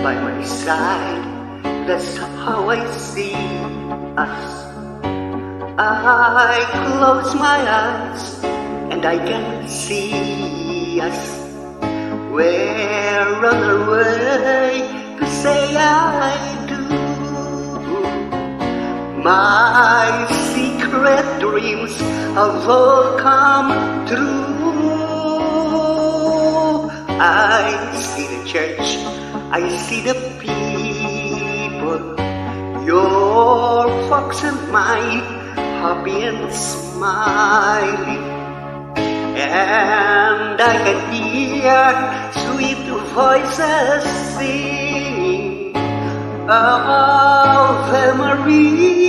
by my side. That's how I see us. I close my eyes and I can see us. We're on our way to say I do. My secret dreams have all come true. I see the church, I see the people, your folks and mine, happy and smiling. And I can hear sweet voices singing Ave Maria.